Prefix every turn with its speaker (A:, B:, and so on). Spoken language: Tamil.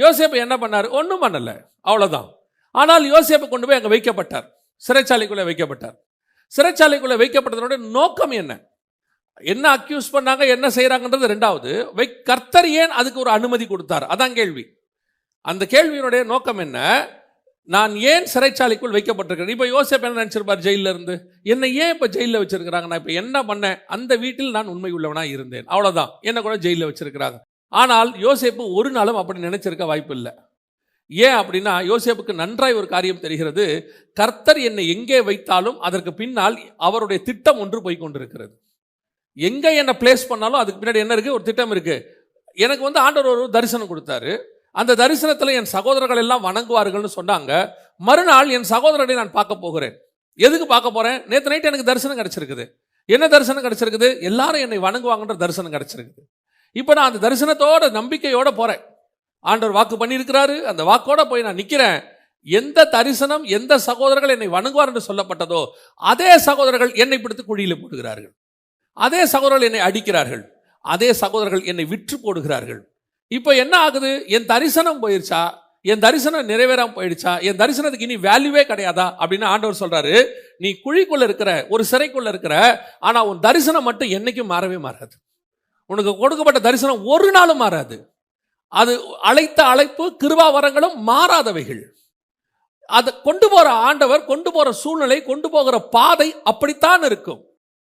A: யோசேப்பு என்ன பண்ணார்? ஒன்றும் பண்ணல, அவ்வளவுதான். ஆனால் யோசேப்பு கொண்டு போய் அங்கே வைக்கப்பட்டார், சிறைச்சாலைக்குள்ளே வைக்கப்பட்டார். சிறைச்சாலைக்குள்ளே வைக்கப்பட்டதோட நோக்கம் என்ன? என்ன அக்யூஸ் பண்ணாங்க, என்ன செய்யறாங்கன்றது ரெண்டாவது. கர்த்தர் ஏன் அதுக்கு ஒரு அனுமதி கொடுத்தார்? அதான் கேள்வி. அந்த கேள்வியினுடைய நோக்கம் என்ன? நான் ஏன் சிறைச்சாலைக்குள் வைக்கப்பட்டிருக்கிறேன்? இப்போ யோசேப்பு என்ன நினைச்சிருப்பார்? ஜெயிலில் இருந்து என்னை ஏன் இப்போ ஜெயிலில் வச்சிருக்கிறாங்க? நான் இப்போ என்ன பண்ணேன்? அந்த வீட்டில் நான் உண்மை உள்ளவனாக இருந்தேன், அவ்வளோதான். என்ன கூட ஜெயிலில் வச்சிருக்கிறாங்க. ஆனால் யோசேப்பு ஒரு நாளும் அப்படி நினைச்சிருக்க வாய்ப்பு இல்லை. ஏன் அப்படின்னா, யோசேப்புக்கு நன்றாய் ஒரு காரியம் தெரிகிறது. கர்த்தர் என்னை எங்கே வைத்தாலும் அதற்கு பின்னால் அவருடைய திட்டம் ஒன்று போய் கொண்டிருக்கிறது. எங்கே என்னை பிளேஸ் பண்ணாலும் அதுக்கு பின்னாடி என்ன இருக்குது? ஒரு திட்டம் இருக்குது. எனக்கு ஆண்டவர் ஒரு தரிசனம் கொடுத்தாரு. அந்த தரிசனத்தில் என் சகோதரர்கள் எல்லாம் வணங்குவார்கள்னு சொன்னாங்க. மறுநாள் என் சகோதரனை நான் பார்க்க போகிறேன். எதுக்கு பார்க்க போகிறேன்? நேற்று நைட்டு எனக்கு தரிசனம் கிடச்சிருக்குது. என்ன தரிசனம் கிடச்சிருக்குது? எல்லாரும் என்னை வணங்குவாங்கன்ற தரிசனம் கிடச்சிருக்குது. இப்போ நான் அந்த தரிசனத்தோட நம்பிக்கையோட போகிறேன். ஆண்டவர் வாக்கு பண்ணியிருக்கிறாரு, அந்த வாக்கோட போய் நான் நிற்கிறேன். எந்த தரிசனம், எந்த சகோதரர்கள் என்னை வணங்குவார் என்று சொல்லப்பட்டதோ அதே சகோதரர்கள் என்னை பிடித்து குழியில் போடுகிறார்கள். அதே சகோதரர்கள் என்னை அடிக்கிறார்கள். அதே சகோதரர்கள் என்னை விற்று போடுகிறார்கள். இப்போ என்ன ஆகுது? என் தரிசனம் போயிடுச்சா? என் தரிசனம் நிறைவேறாம போயிடுச்சா? என் தரிசனத்துக்கு இனி வேல்யூவே கிடையாதா அப்படின்னு ஆண்டவர் சொல்றாரு. நீ குழிக்குள்ள இருக்கிற, ஒரு சிறைக்குள்ள இருக்கிற, ஆனா உன் தரிசனம் மட்டும் என்னைக்கும் மாறவே மாறாது. உனக்கு கொடுக்கப்பட்ட தரிசனம் ஒரு நாளும் மாறாது. அது அழைத்த அழைப்பு, கிருபா வரங்களும் மாறாதவைகள். அதை கொண்டு போற ஆண்டவர், கொண்டு போற சூழ்நிலை, கொண்டு போகிற பாதை அப்படித்தான் இருக்கும்.